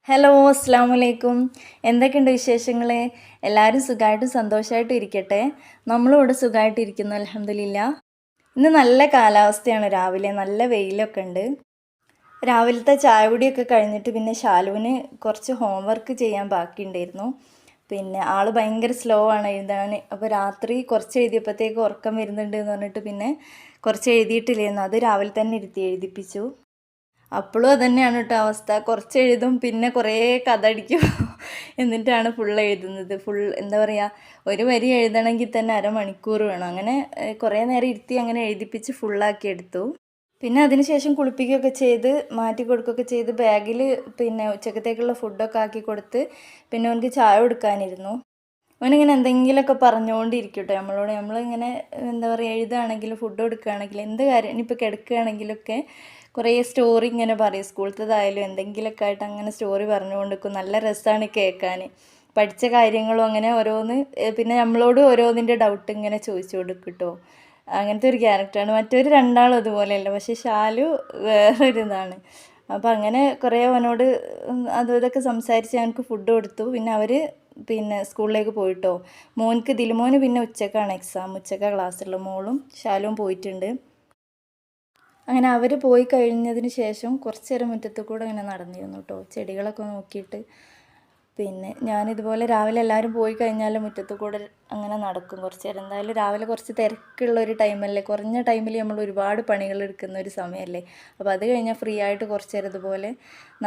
Hello അസ്സാം വലൈക്കും. എന്തൊക്കെയുണ്ട് വിശേഷങ്ങൾ? എല്ലാവരും സുഖമായിട്ടും സന്തോഷമായിട്ടും ഇരിക്കട്ടെ. നമ്മളും ഇവിടെ സുഖമായിട്ടിരിക്കുന്നു, അൽഹംദുലില്ലാ. ഇന്ന് നല്ല കാലാവസ്ഥയാണ്, രാവിലെ നല്ല വെയിലൊക്കെ ഉണ്ട്. രാവിലത്തെ ചായ കുടിയൊക്കെ കഴിഞ്ഞിട്ട് പിന്നെ ശാലുവിന് കുറച്ച് ഹോംവർക്ക് ചെയ്യാൻ ബാക്കിയുണ്ടായിരുന്നു. പിന്നെ ആൾ ഭയങ്കര സ്ലോ ആണ് എഴുതാൻ. അപ്പോൾ രാത്രി കുറച്ച് എഴുതിയപ്പോഴത്തേക്ക് ഉറക്കം വരുന്നുണ്ട് എന്ന് പറഞ്ഞിട്ട് പിന്നെ കുറച്ച് എഴുതിയിട്ടില്ലായിരുന്നു, അത് രാവിലെ തന്നെ ഇരുത്തി എഴുതിപ്പിച്ചു. അപ്പോഴും അതുതന്നെയാണ് കേട്ടോ അവസ്ഥ. കുറച്ച് എഴുതും പിന്നെ കുറേ കഥ അടിക്കും എന്നിട്ടാണ് ഫുൾ എഴുതുന്നത്. എന്താ പറയുക, ഒരു വരി എഴുതണമെങ്കിൽ തന്നെ അരമണിക്കൂർ വേണം. അങ്ങനെ കുറേ നേരം ഇരുത്തി അങ്ങനെ എഴുതിപ്പിച്ച് ഫുള്ളാക്കി എടുത്തു. പിന്നെ അതിനുശേഷം കുളിപ്പിക്കുകയൊക്കെ ചെയ്ത് മാറ്റി കൊടുക്കുകയൊക്കെ ചെയ്ത് ബാഗിൽ പിന്നെ ഉച്ചക്കത്തേക്കുള്ള ഫുഡൊക്കെ ആക്കി കൊടുത്ത് പിന്നെ അവനക്ക് ചായ കൊടുക്കാനിരുന്നു. അവനിങ്ങനെ എന്തെങ്കിലുമൊക്കെ പറഞ്ഞുകൊണ്ടിരിക്കും കേട്ടോ നമ്മളോട്. നമ്മളിങ്ങനെ എന്താ പറയുക, എഴുതുകയാണെങ്കിലും ഫുഡ് കൊടുക്കുകയാണെങ്കിലും എന്ത് കാര്യം, ഇനിയിപ്പോൾ കിടക്കുകയാണെങ്കിലൊക്കെ കുറേ സ്റ്റോറി ഇങ്ങനെ പറയും. സ്കൂളത്തേതായാലും എന്തെങ്കിലുമൊക്കെ ആയിട്ട് അങ്ങനെ സ്റ്റോറി പറഞ്ഞുകൊണ്ടിരിക്കും. നല്ല രസമാണ് കേൾക്കാൻ. പഠിച്ച കാര്യങ്ങളും അങ്ങനെ ഓരോന്ന്, പിന്നെ നമ്മളോട് ഓരോന്നിൻ്റെ ഡൗട്ട് ഇങ്ങനെ ചോദിച്ചു കൊടുക്കും കേട്ടോ. അങ്ങനത്തെ ഒരു ക്യാരക്ടറാണ്. മറ്റൊരു രണ്ടാളും അതുപോലെയല്ല, പക്ഷേ ഷാലു വേറൊരു ഇതാണ്. അപ്പോൾ അങ്ങനെ കുറേ അവനോട് അതും ഇതൊക്കെ സംസാരിച്ച് ഞങ്ങൾക്ക് ഫുഡ് കൊടുത്തു. പിന്നെ അവർ പിന്നെ സ്കൂളിലേക്ക് പോയിട്ടോ. ദിലുമോന് പിന്നെ ഉച്ചക്കാണ് എക്സാം, ഉച്ചക്കാണ് ക്ലാസ്സുള്ള. മോളും ഷാലുവും പോയിട്ടുണ്ട്. അങ്ങനെ അവർ പോയി കഴിഞ്ഞതിന് ശേഷം കുറച്ച് നേരം മുറ്റത്ത് കൂടെ ഇങ്ങനെ നടന്നിരുന്നു കേട്ടോ, ചെടികളൊക്കെ നോക്കിയിട്ട്. പിന്നെ ഞാനിതുപോലെ രാവിലെ എല്ലാവരും പോയി കഴിഞ്ഞാൽ മുറ്റത്ത് കൂടെ അങ്ങനെ നടക്കും കുറച്ച് നേരം. എന്തായാലും രാവിലെ കുറച്ച് തിരക്കുള്ള ഒരു ടൈമല്ലേ, കുറഞ്ഞ ടൈമിൽ നമ്മൾ ഒരുപാട് പണികൾ എടുക്കുന്ന ഒരു സമയമല്ലേ. അപ്പോൾ അത് കഴിഞ്ഞാൽ ഫ്രീ ആയിട്ട് കുറച്ച് നേരം ഇതുപോലെ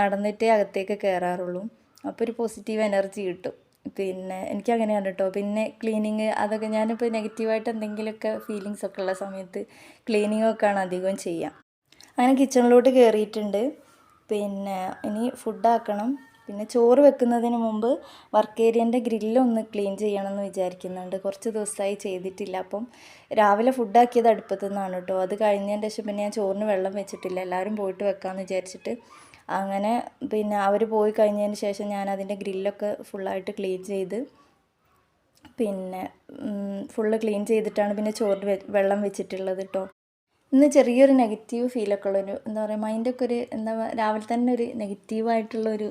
നടന്നിട്ടേ അകത്തേക്ക് കയറാറുള്ളൂ. അപ്പോൾ ഒരു പോസിറ്റീവ് എനർജി കിട്ടും. പിന്നെ എനിക്കങ്ങനെയാണ് കേട്ടോ. പിന്നെ ക്ലീനിങ്, അതൊക്കെ ഞാനിപ്പോൾ നെഗറ്റീവായിട്ട് എന്തെങ്കിലുമൊക്കെ ഫീലിങ്സ് ഒക്കെ ഉള്ള സമയത്ത് ക്ലീനിങ്ങൊക്കെയാണ് അധികവും ചെയ്യുക. അങ്ങനെ കിച്ചണിലോട്ട് കയറിയിട്ടുണ്ട്. പിന്നെ ഇനി ഫുഡാക്കണം. പിന്നെ ചോറ് വെക്കുന്നതിന് മുമ്പ് വർക്ക് ഏരിയൻ്റെ ഗ്രില്ലൊന്ന് ക്ലീൻ ചെയ്യണമെന്ന് വിചാരിക്കുന്നുണ്ട്. കുറച്ച് ദിവസമായി ചെയ്തിട്ടില്ല. അപ്പം രാവിലെ ഫുഡാക്കിയത് അടുപ്പത്തു നിന്നാണ് കേട്ടോ. അത് കഴിഞ്ഞതിന് ശേഷം പിന്നെ ഞാൻ ചോറിന് വെള്ളം വെച്ചിട്ടില്ല, എല്ലാവരും പോയിട്ട് വെക്കാമെന്ന് വിചാരിച്ചിട്ട്. അങ്ങനെ പിന്നെ അവർ പോയി കഴിഞ്ഞതിന് ശേഷം ഞാൻ അതിൻ്റെ ഗ്രില്ലൊക്കെ ഫുള്ളായിട്ട് ക്ലീൻ ചെയ്ത് പിന്നെ ഫുള്ള് ക്ലീൻ ചെയ്തിട്ടാണ് പിന്നെ ചോറിന് വെള്ളം വെച്ചിട്ടുള്ളത് കേട്ടോ. ഇന്ന് ചെറിയൊരു നെഗറ്റീവ് ഫീലൊക്കെ ഉള്ളൊരു, എന്താ പറയുക, മൈൻഡൊക്കെ ഒരു രാവിലെ തന്നെ ഒരു നെഗറ്റീവായിട്ടുള്ളൊരു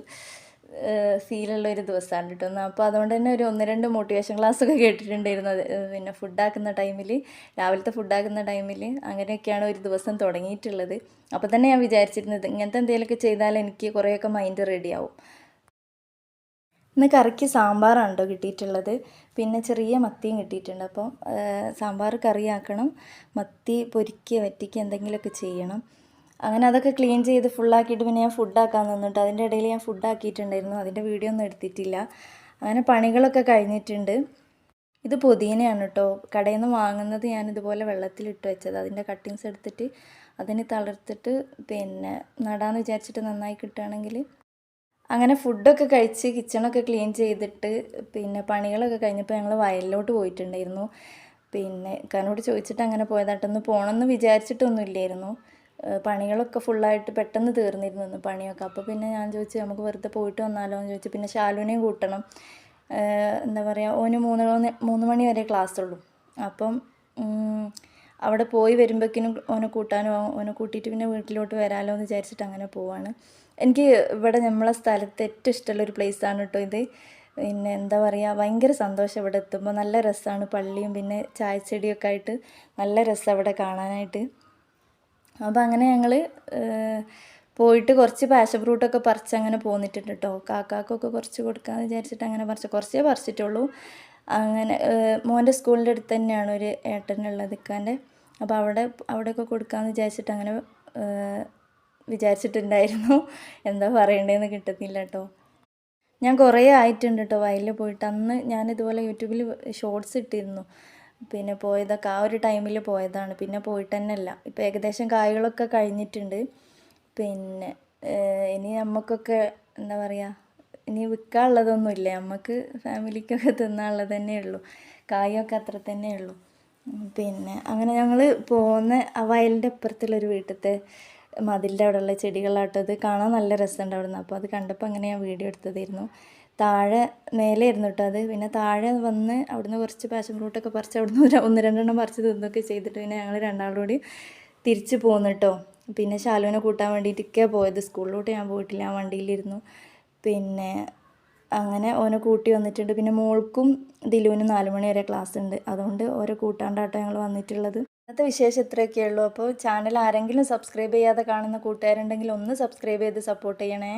ഫീലുള്ളൊരു ദിവസമാണ് കേട്ടോ. അപ്പോൾ അതുകൊണ്ട് തന്നെ ഒരു 1-2 മോട്ടിവേഷൻ ക്ലാസ്സൊക്കെ കേട്ടിട്ടുണ്ടായിരുന്നു. പിന്നെ ഫുഡാക്കുന്ന ടൈമിൽ, രാവിലത്തെ ഫുഡാക്കുന്ന ടൈമിൽ അങ്ങനെയൊക്കെയാണ് ഒരു ദിവസം തുടങ്ങിയിട്ടുള്ളത്. അപ്പോൾ തന്നെ ഞാൻ വിചാരിച്ചിരുന്നത് ഇങ്ങനത്തെ എന്തെങ്കിലുമൊക്കെ ചെയ്താൽ എനിക്ക് കുറേയൊക്കെ മൈൻഡ് റെഡിയാവും. ഇന്ന് കറിക്ക് സാമ്പാറാണ് കേട്ടോ കിട്ടിയിട്ടുള്ളത്. പിന്നെ ചെറിയ മത്തിയും കിട്ടിയിട്ടുണ്ട്. അപ്പം സാമ്പാർ കറിയാക്കണം, മത്തി പൊരിക്കുക വറ്റിക്കുക എന്തെങ്കിലുമൊക്കെ ചെയ്യണം. അങ്ങനെ അതൊക്കെ ക്ലീൻ ചെയ്ത് ഫുള്ളാക്കിയിട്ട് പിന്നെ ഞാൻ ഫുഡാക്കാൻ നിന്നിട്ട് അതിൻ്റെ ഇടയിൽ ഞാൻ ഫുഡാക്കിയിട്ടുണ്ടായിരുന്നു. അതിൻ്റെ വീഡിയോ ഒന്നും എടുത്തിട്ടില്ല. അങ്ങനെ പണികളൊക്കെ കഴിഞ്ഞിട്ടുണ്ട്. ഇത് പുതിനയാണ് കേട്ടോ. കടയിൽ നിന്ന് വാങ്ങുന്നത് ഞാനിതുപോലെ വെള്ളത്തിലിട്ട് വെച്ചത്. അതിൻ്റെ കട്ടിങ്സ് എടുത്തിട്ട് അതിന് തളിർത്തിട്ട് പിന്നെ നടാമെന്ന് വിചാരിച്ചിട്ട് നന്നായി കിട്ടുകയാണെങ്കിൽ. അങ്ങനെ ഫുഡൊക്കെ കഴിച്ച് കിച്ചണൊക്കെ ക്ലീൻ ചെയ്തിട്ട് പിന്നെ പണികളൊക്കെ കഴിഞ്ഞപ്പോൾ ഞങ്ങൾ വയലിലോട്ട് പോയിട്ടുണ്ടായിരുന്നു. പിന്നെ ഇക്കാനോട് ചോദിച്ചിട്ട് അങ്ങനെ പോയതായിട്ടൊന്ന് പോകണമെന്ന് വിചാരിച്ചിട്ടൊന്നുമില്ലായിരുന്നു. പണികളൊക്കെ ഫുള്ളായിട്ട് പെട്ടെന്ന് തീർന്നിരുന്നു പണിയൊക്കെ. അപ്പോൾ പിന്നെ ഞാൻ ചോദിച്ചു നമുക്ക് വെറുതെ പോയിട്ട് വന്നാലോ എന്ന് ചോദിച്ചു. പിന്നെ ശാലുവിനെയും കൂട്ടണം. എന്താ പറയുക, ഓന് 3 മണി വരെ ക്ലാസ് ഉള്ളൂ. അപ്പം അവിടെ പോയി വരുമ്പോഴേക്കിനും ഓനെ കൂട്ടാനോ, ഓനെ കൂട്ടിയിട്ട് പിന്നെ വീട്ടിലോട്ട് വരാമല്ലോ എന്ന് വിചാരിച്ചിട്ട് അങ്ങനെ പോവാണ്. എനിക്ക് ഇവിടെ നമ്മളെ സ്ഥലത്ത് ഏറ്റവും ഇഷ്ടമുള്ളൊരു പ്ലേസാണ് കേട്ടോ ഇത്. പിന്നെ എന്താ പറയുക, ഭയങ്കര സന്തോഷം ഇവിടെ എത്തുമ്പോൾ. നല്ല രസമാണ്, പള്ളിയും പിന്നെ ചായച്ചെടിയൊക്കെ ആയിട്ട് നല്ല രസമാണ് ഇവിടെ കാണാനായിട്ട്. അപ്പോൾ അങ്ങനെ ഞങ്ങൾ പോയിട്ട് കുറച്ച് പാഷൻ ഫ്രൂട്ടൊക്കെ പറിച്ച് അങ്ങനെ പോന്നിട്ടുണ്ട് കേട്ടോ. കാക്കാക്കൊക്കെ കുറച്ച് കൊടുക്കാമെന്ന് വിചാരിച്ചിട്ട് അങ്ങനെ കുറച്ചേ പറിച്ചിട്ടുള്ളൂ. അങ്ങനെ മോൻ്റെ സ്കൂളിൻ്റെ അടുത്ത് തന്നെയാണ് ഒരു ഏട്ടനുള്ളത്, ഇക്കാൻ്റെ. അപ്പോൾ അവിടെയൊക്കെ കൊടുക്കാമെന്ന് വിചാരിച്ചിട്ട് അങ്ങനെ വിചാരിച്ചിട്ടുണ്ടായിരുന്നു. എന്താ പറയണ്ടതെന്ന് കിട്ടുന്നില്ല കേട്ടോ. ഞാൻ കുറേ ആയിട്ടുണ്ട് കേട്ടോ വയലിൽ പോയിട്ട്. അന്ന് ഞാനിതുപോലെ യൂട്യൂബിൽ ഷോർട്സ് ഇട്ടിരുന്നു. പിന്നെ പോയതൊക്കെ ആ ഒരു ടൈമിൽ പോയതാണ്, പിന്നെ പോയിട്ട് തന്നെ അല്ല. ഇപ്പോൾ ഏകദേശം കായ്കളൊക്കെ കഴിഞ്ഞിട്ടുണ്ട്. പിന്നെ ഇനി നമുക്കൊക്കെ എന്താ പറയുക, ഇനി വിൽക്കാനുള്ളതൊന്നുമില്ല, നമുക്ക് ഫാമിലിക്കൊക്കെ തിന്നാനുള്ളത് തന്നെ ഉള്ളൂ. കായൊക്കെ അത്ര തന്നെ ഉള്ളൂ. പിന്നെ അങ്ങനെ ഞങ്ങൾ പോകുന്ന ആ വയലിൻ്റെ അപ്പുറത്തുള്ളൊരു വീട്ടിലത്തെ മതിലിൻ്റെ അവിടെയുള്ള ചെടികളാട്ടത് കാണാൻ നല്ല രസമുണ്ട് അവിടെ നിന്ന്. അപ്പോൾ അത് കണ്ടപ്പോൾ അങ്ങനെ ഞാൻ വീഡിയോ എടുത്തതായിരുന്നു. താഴെ മേലെയായിരുന്നു കേട്ടോ അത്. പിന്നെ താഴെ വന്ന് അവിടുന്ന് കുറച്ച് പാഷൻ ഫ്രൂട്ടൊക്കെ പറിച്ച് അവിടുന്ന് 1-2 പറിച്ച് തിന്നൊക്കെ ചെയ്തിട്ട് പിന്നെ ഞങ്ങൾ രണ്ടാളും കൂടി തിരിച്ച് പോന്നു കേട്ടോ. പിന്നെ ശാലുവിനെ കൂട്ടാൻ വേണ്ടിയിട്ടൊക്കെയാണ് പോയത്. സ്കൂളിലോട്ട് ഞാൻ പോയിട്ടില്ല, ആ വണ്ടിയിലിരുന്നു. പിന്നെ അങ്ങനെ ഓനെ കൂട്ടി വന്നിട്ടുണ്ട്. പിന്നെ മോൾക്കും ദിലുവിനും 4 മണി വരെ ക്ലാസ് ഉണ്ട്. അതുകൊണ്ട് ഓരോ കൂട്ടാണ്ടാട്ടോ ഞങ്ങൾ വന്നിട്ടുള്ളത്. ഇന്നത്തെ വിശേഷം ഇത്രയൊക്കെ ഉള്ളൂ. അപ്പോൾ ചാനൽ ആരെങ്കിലും സബ്സ്ക്രൈബ് ചെയ്യാതെ കാണുന്ന കൂട്ടുകാരുണ്ടെങ്കിൽ ഒന്ന് സബ്സ്ക്രൈബ് ചെയ്ത് സപ്പോർട്ട് ചെയ്യണേ.